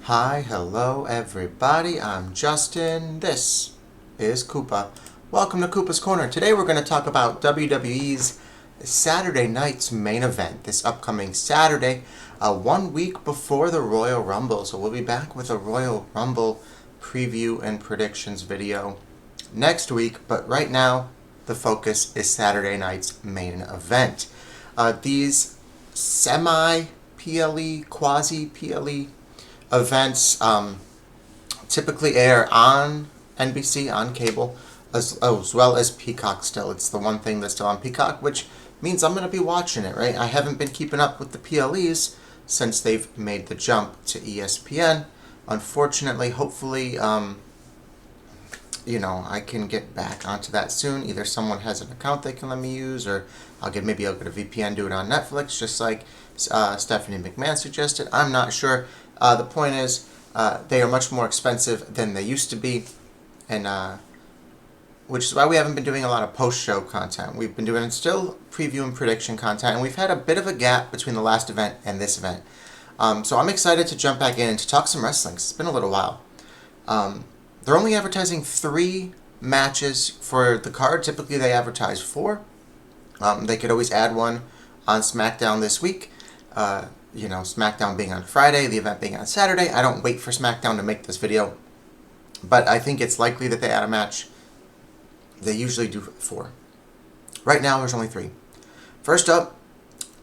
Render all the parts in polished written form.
Hi, hello everybody, I'm Justin, this is Koopa. Welcome to Koopa's Corner. Today we're going to talk about WWE's Saturday night's main event, this upcoming Saturday, 1 week before the Royal Rumble. So we'll be back with a Royal Rumble preview and predictions video next week, but right now the focus is Saturday night's main event. These semi-PLE, quasi-PLE events typically air on NBC, on cable, as well as Peacock still. It's the one thing that's still on Peacock, which means I'm going to be watching it, right? I haven't been keeping up with the PLEs since they've made the jump to ESPN. Unfortunately, hopefully, I can get back onto that soon. Either someone has an account they can let me use, or maybe I'll get a VPN, do it on Netflix, just like Stephanie McMahon suggested. I'm not sure. The point is, they are much more expensive than they used to be, and which is why we haven't been doing a lot of post-show content. We've been doing still preview and prediction content, and we've had a bit of a gap between the last event and this event. So I'm excited to jump back in and to talk some wrestling. It's been a little while. They're only advertising 3 matches for the card. Typically they advertise 4. They could always add one on Smackdown this week. Smackdown being on Friday, the event being on Saturday. I don't wait for Smackdown to make this video, but I think it's likely that they add a match. They usually do 4. Right now, there's only 3. First up,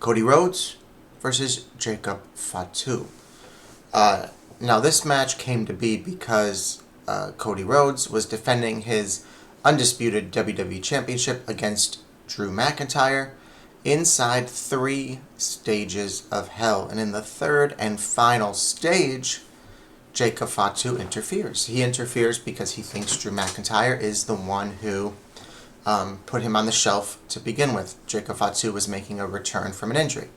Cody Rhodes versus Jacob Fatu. Now, this match came to be because Cody Rhodes was defending his undisputed WWE Championship against Drew McIntyre inside 3 stages of hell. And in the 3rd and final stage, Jacob Fatu interferes. He interferes because he thinks Drew McIntyre is the one who put him on the shelf to begin with. Jacob Fatu was making a return from an injury.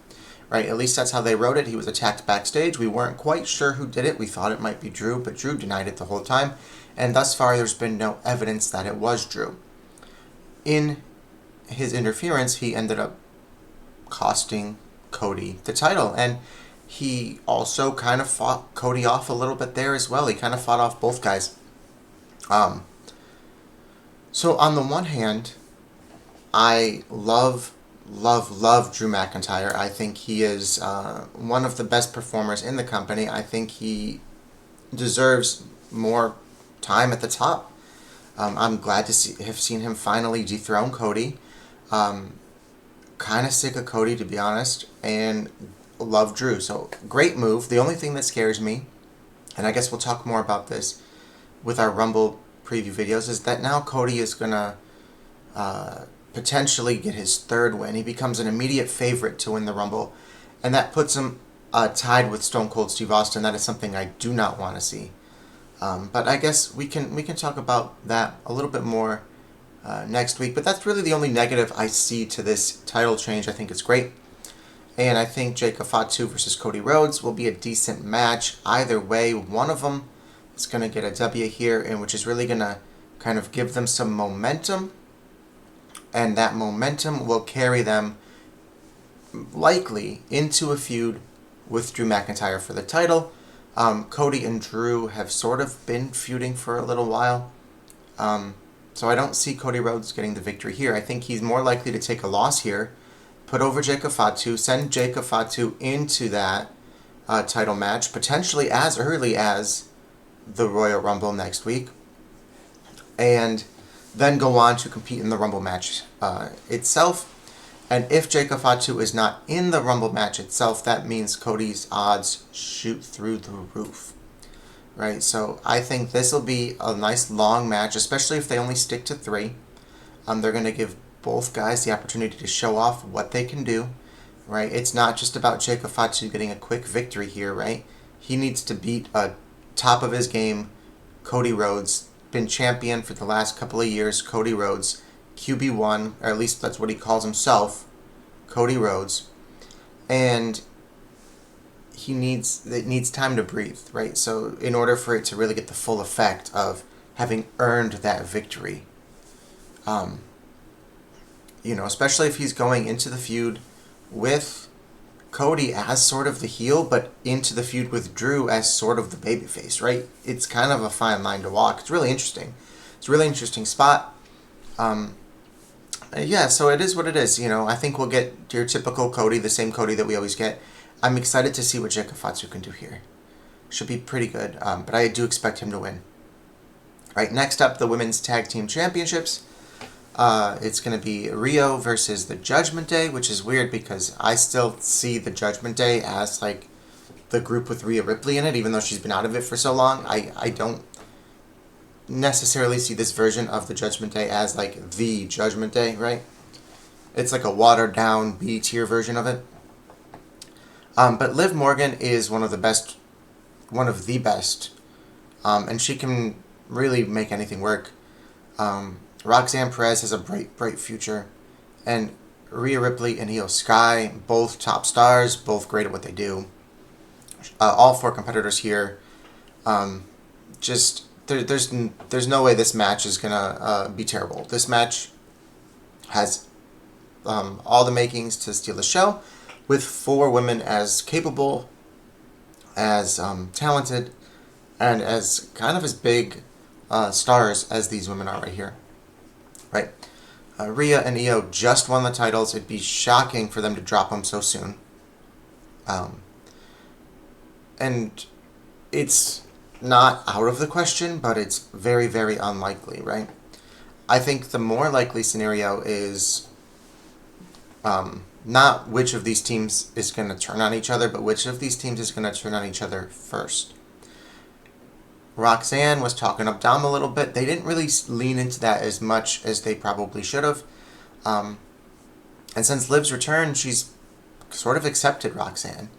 Right? At least that's how they wrote it. He was attacked backstage. We weren't quite sure who did it. We thought it might be Drew, but Drew denied it the whole time. And thus far, there's been no evidence that it was Drew. In his interference, he ended up costing Cody the title, and he also kind of fought Cody off a little bit there as well. He kind of fought off both guys. So on the one hand, I love Drew McIntyre. I think he is one of the best performers in the company. I think he deserves more time at the top. I'm glad to have seen him finally dethrone Cody. Kind of sick of Cody, to be honest, and love Drew. So, great move. The only thing that scares me, and I guess we'll talk more about this with our Rumble preview videos, is that now Cody is going to potentially get his 3rd win. He becomes an immediate favorite to win the Rumble, and that puts him tied with Stone Cold Steve Austin. That is something I do not want to see. But I guess we can talk about that a little bit more next week. But that's really the only negative I see to this title change. I think it's great. And I think Jacob Fatu versus Cody Rhodes will be a decent match. Either way, one of them is going to get a W here, and which is really going to kind of give them some momentum. And that momentum will carry them likely into a feud with Drew McIntyre for the title. Cody and Drew have sort of been feuding for a little while. So I don't see Cody Rhodes getting the victory here. I think he's more likely to take a loss here, put over Jacob Fatu, send Jacob Fatu into that title match, potentially as early as the Royal Rumble next week, and then go on to compete in the Rumble match itself. And if Jacob Fatu is not in the Rumble match itself, that means Cody's odds shoot through the roof. Right, so I think this will be a nice long match, especially if they only stick to 3. They're going to give both guys the opportunity to show off what they can do. Right, it's not just about Jacob Fatu getting a quick victory here. Right, he needs to beat top of his game Cody Rhodes, been champion for the last couple of years. Cody Rhodes, QB1, or at least that's what he calls himself, Cody Rhodes, and it needs time to breathe, right? So in order for it to really get the full effect of having earned that victory, especially if he's going into the feud with Cody as sort of the heel, but into the feud with Drew as sort of the babyface, right? It's kind of a fine line to walk. It's really interesting. It's a really interesting spot. Yeah, so it is what it is. I think we'll get your typical Cody, the same Cody that we always get. I'm excited to see what Fatu can do here. Should be pretty good, but I do expect him to win. Right, next up, the Women's Tag Team Championships. It's going to be Rio versus the Judgment Day, which is weird because I still see the Judgment Day as, like, the group with Rhea Ripley in it, even though she's been out of it for so long. I don't necessarily see this version of the Judgment Day as, like, the Judgment Day, right? It's like a watered-down B-tier version of it. But Liv Morgan is one of the best, and she can really make anything work. Roxanne Perez has a bright future, and Rhea Ripley and Io Sky, both top stars, both great at what they do. All 4 competitors here. There's no way this match is gonna be terrible. This match has all the makings to steal the show, with 4 women as capable, as talented, and as kind of as big stars as these women are right here. Right? Rhea and Io just won the titles. It'd be shocking for them to drop them so soon. And it's not out of the question, but it's very, very unlikely, right? I think the more likely scenario is not which of these teams is going to turn on each other, but which of these teams is going to turn on each other first. Roxanne was talking up Dom a little bit. They didn't really lean into that as much as they probably should have. And since Liv's return, she's sort of accepted Roxanne.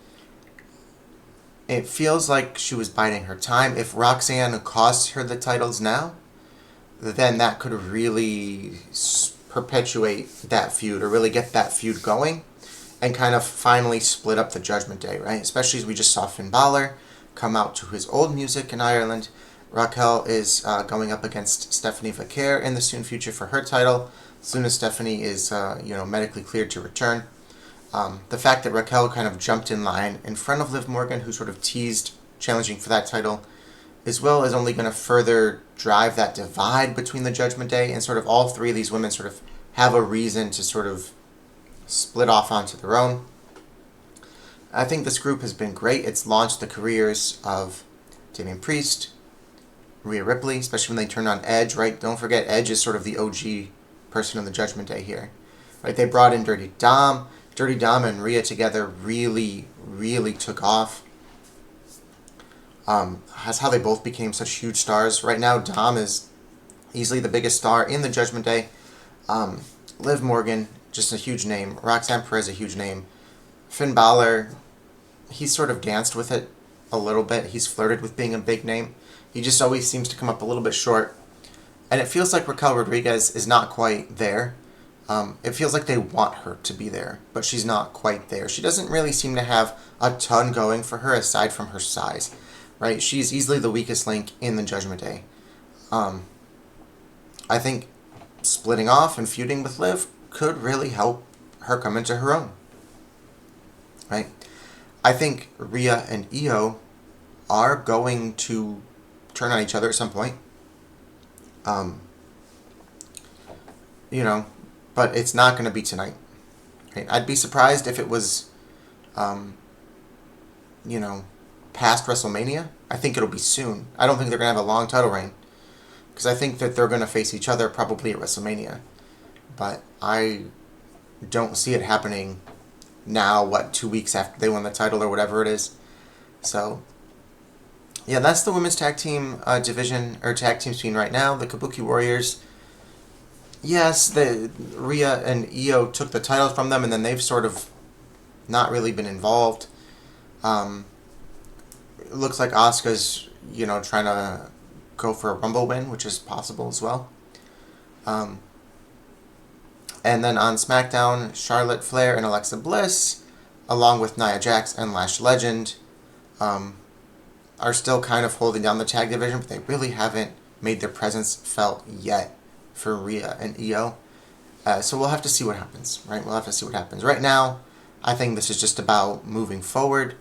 It feels like she was biding her time. If Roxanne costs her the titles now, then that could really perpetuate that feud, or really get that feud going, and kind of finally split up the Judgment Day, right? Especially as we just saw Finn Balor come out to his old music in Ireland. Raquel is going up against Stephanie Vaquer in the soon future for her title, as soon as Stephanie is medically cleared to return. The fact that Raquel kind of jumped in line in front of Liv Morgan, who sort of teased challenging for that title, as well as only going to further drive that divide between the Judgment Day, and sort of all 3 of these women sort of have a reason to sort of split off onto their own. I think this group has been great. It's launched the careers of Damien Priest, Rhea Ripley, especially when they turned on Edge, right? Don't forget, Edge is sort of the OG person in the Judgment Day here, right? They brought in Dirty Dom. Dirty Dom and Rhea together really, really took off. That's how they both became such huge stars. Right now, Dom is easily the biggest star in the Judgment Day. Liv Morgan, just a huge name. Roxanne Perez, a huge name. Finn Balor, he's sort of danced with it a little bit. He's flirted with being a big name. He just always seems to come up a little bit short. And it feels like Raquel Rodriguez is not quite there. It feels like they want her to be there, but she's not quite there. She doesn't really seem to have a ton going for her aside from her size, right? She's easily the weakest link in the Judgment Day. I think splitting off and feuding with Liv could really help her come into her own, right? I think Rhea and Io are going to turn on each other at some point. But it's not going to be tonight. Right? I'd be surprised if it was, past WrestleMania. I think it'll be soon. I don't think they're going to have a long title reign, because I think that they're going to face each other probably at WrestleMania. But I don't see it happening now, 2 weeks after they won the title or whatever it is. So, yeah, that's the women's tag team division, or tag team scene right now. The Kabuki Warriors, yes, Rhea and Io took the title from them, and then they've sort of not really been involved. It looks like Asuka's, trying to go for a Rumble win, which is possible as well. And then on SmackDown, Charlotte Flair and Alexa Bliss, along with Nia Jax and Lash Legend, are still kind of holding down the tag division, but they really haven't made their presence felt yet for Rhea and Io. So we'll have to see what happens, right? We'll have to see what happens. Right now, I think this is just about moving forward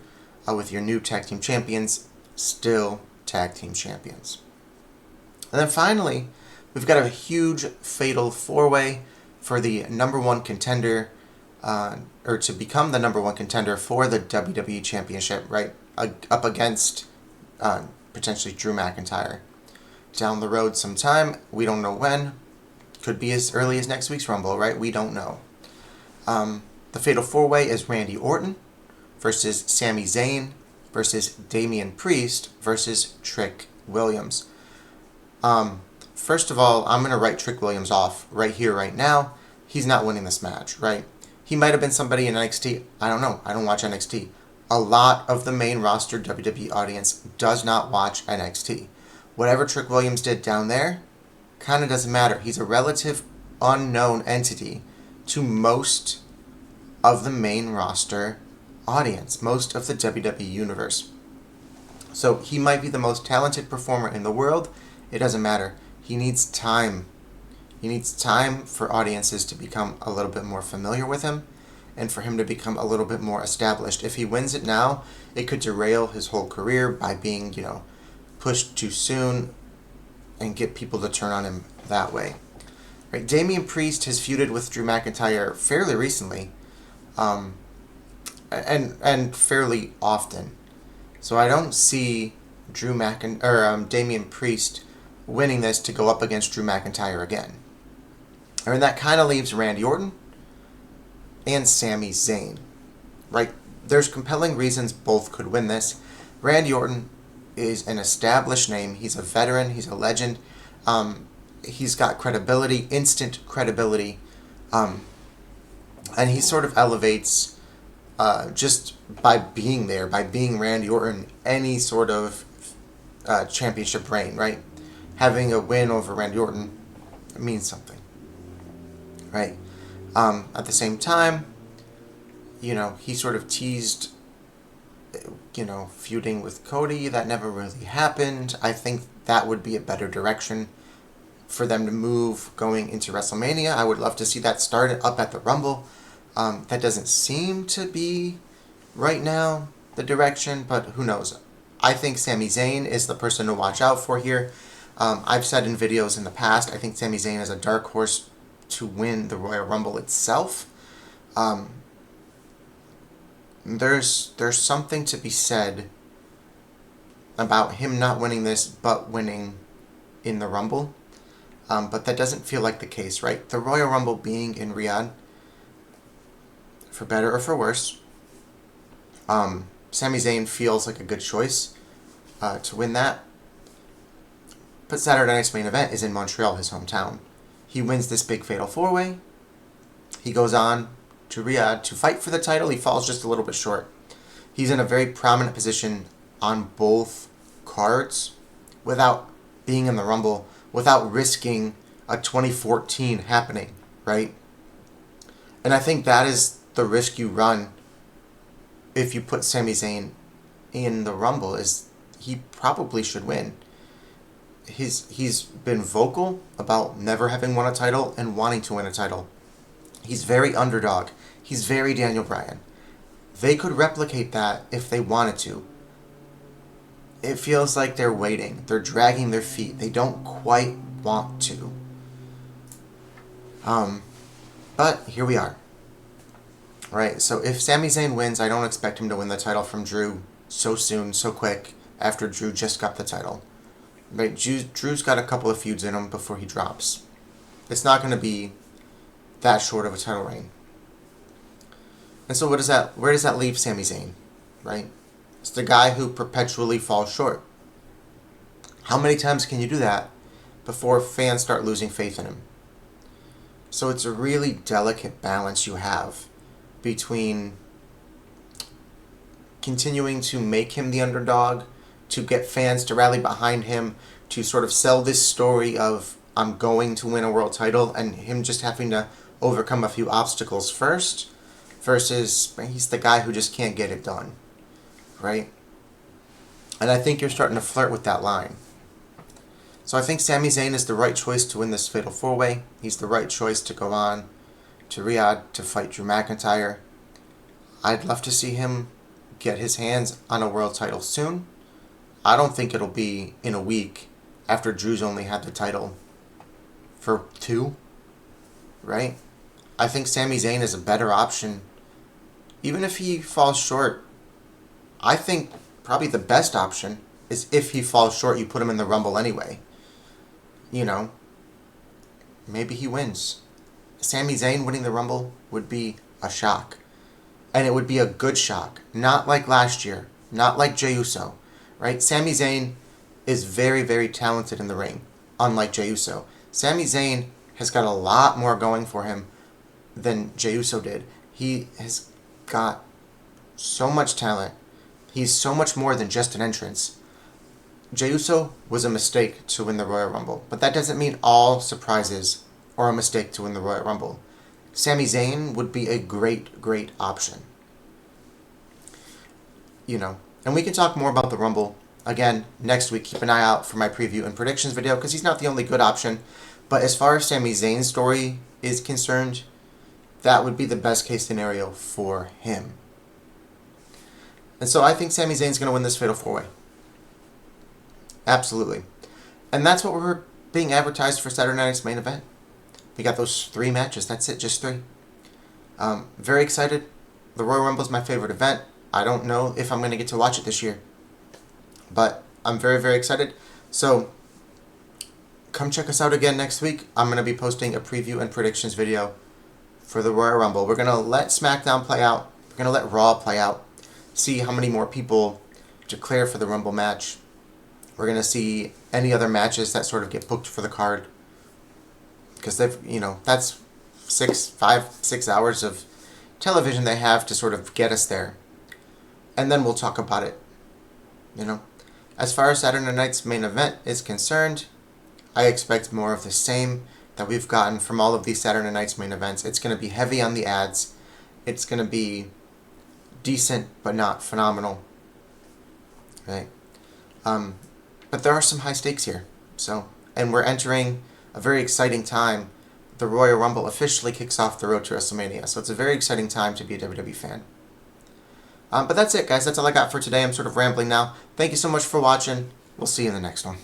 with your new tag team champions, still tag team champions. And then finally, we've got a huge fatal 4-way for the number one contender, or to become the number one contender for the WWE Championship, right? Up against potentially Drew McIntyre. Down the road sometime, we don't know when. Could be as early as next week's Rumble, right? We don't know. The fatal 4-way is Randy Orton versus Sami Zayn versus Damien Priest versus Trick Williams. First of all, I'm going to write Trick Williams off right here, right now. He's not winning this match, right? He might have been somebody in NXT. I don't know. I don't watch NXT. A lot of the main roster WWE audience does not watch NXT. Whatever Trick Williams did down there kind of doesn't matter. He's a relative unknown entity to most of the main roster audience, most of the WWE universe. So he might be the most talented performer in the world. It doesn't matter. He needs time. He needs time for audiences to become a little bit more familiar with him and for him to become a little bit more established. If he wins it now, it could derail his whole career by being, pushed too soon and get people to turn on him that way. Right? Damien Priest has feuded with Drew McIntyre fairly recently, and fairly often. So I don't see Damien Priest winning this to go up against Drew McIntyre again. And that kind of leaves Randy Orton and Sami Zayn, right? There's compelling reasons both could win this. Randy Orton is an established name. He's a veteran. He's a legend. He's got credibility, instant credibility. And he sort of elevates, just by being there, by being Randy Orton, any sort of championship reign, right? Having a win over Randy Orton means something, right? At the same time, he sort of teased, feuding with Cody. That never really happened. I think that would be a better direction for them to move going into WrestleMania. I would love to see that started up at the Rumble. That doesn't seem to be right now the direction, but who knows? I think Sami Zayn is the person to watch out for here. I've said in videos in the past, I think Sami Zayn is a dark horse to win the Royal Rumble itself. There's something to be said about him not winning this, but winning in the Rumble. But that doesn't feel like the case, right? The Royal Rumble being in Riyadh, for better or for worse, Sami Zayn feels like a good choice to win that. But Saturday night's main event is in Montreal, his hometown. He wins this big fatal 4-way. He goes on to Riyadh to fight for the title. He falls just a little bit short. He's in a very prominent position on both cards without being in the Rumble, without risking a 2014 happening, right? And I think that is the risk you run if you put Sami Zayn in the Rumble, is he probably should win. He's been vocal about never having won a title and wanting to win a title. He's very underdog. He's very Daniel Bryan. They could replicate that if they wanted to. It feels like they're waiting. They're dragging their feet. They don't quite want to. But here we are. Right, so if Sami Zayn wins, I don't expect him to win the title from Drew so soon, so quick, after Drew just got the title. Right, Drew's got a couple of feuds in him before he drops. It's not going to be that short of a title reign. And so where does that leave Sami Zayn, right? It's the guy who perpetually falls short. How many times can you do that before fans start losing faith in him? So it's a really delicate balance you have between continuing to make him the underdog, to get fans to rally behind him, to sort of sell this story of I'm going to win a world title, and him just having to overcome a few obstacles first, versus he's the guy who just can't get it done, right? And I think you're starting to flirt with that line. So I think Sami Zayn is the right choice to win this Fatal 4-Way. He's the right choice to go on to Riyadh to fight Drew McIntyre. I'd love to see him get his hands on a world title soon. I don't think it'll be in a week after Drew's only had the title for 2, right? I think Sami Zayn is a better option. Even if he falls short, I think probably the best option is if he falls short, you put him in the Rumble anyway. You know, maybe he wins. Sami Zayn winning the Rumble would be a shock. And it would be a good shock. Not like last year. Not like Jey Uso. Right? Sami Zayn is very, very talented in the ring. Unlike Jey Uso. Sami Zayn has got a lot more going for him than Jey Uso did. He has got so much talent. He's so much more than just an entrance. Jey Uso was a mistake to win the Royal Rumble. But that doesn't mean all surprises are a mistake to win the Royal Rumble. Sami Zayn would be a great, great option. You know, and we can talk more about the Rumble again next week. Keep an eye out for my preview and predictions video because he's not the only good option. But as far as Sami Zayn's story is concerned, that would be the best case scenario for him. And so I think Sami Zayn's going to win this Fatal 4-Way. Absolutely. And that's what we're being advertised for Saturday night's main event. We got those 3 matches. That's it, just 3. Very excited. The Royal Rumble is my favorite event. I don't know if I'm going to get to watch it this year. But I'm very, very excited. So come check us out again next week. I'm going to be posting a preview and predictions video for the Royal Rumble. We're going to let Smackdown play out. We're going to let Raw play out. See how many more people declare for the Rumble match. We're going to see any other matches that sort of get booked for the card. Because they've, that's 5-6 hours of television they have to sort of get us there. And then we'll talk about it. As far as Saturday night's main event is concerned, I expect more of the same that we've gotten from all of these Saturday night's main events. It's going to be heavy on the ads. It's going to be decent, but not phenomenal. Right? But there are some high stakes here. And we're entering a very exciting time. The Royal Rumble officially kicks off the road to WrestleMania. So it's a very exciting time to be a WWE fan. But that's it, guys. That's all I got for today. I'm sort of rambling now. Thank you so much for watching. We'll see you in the next one.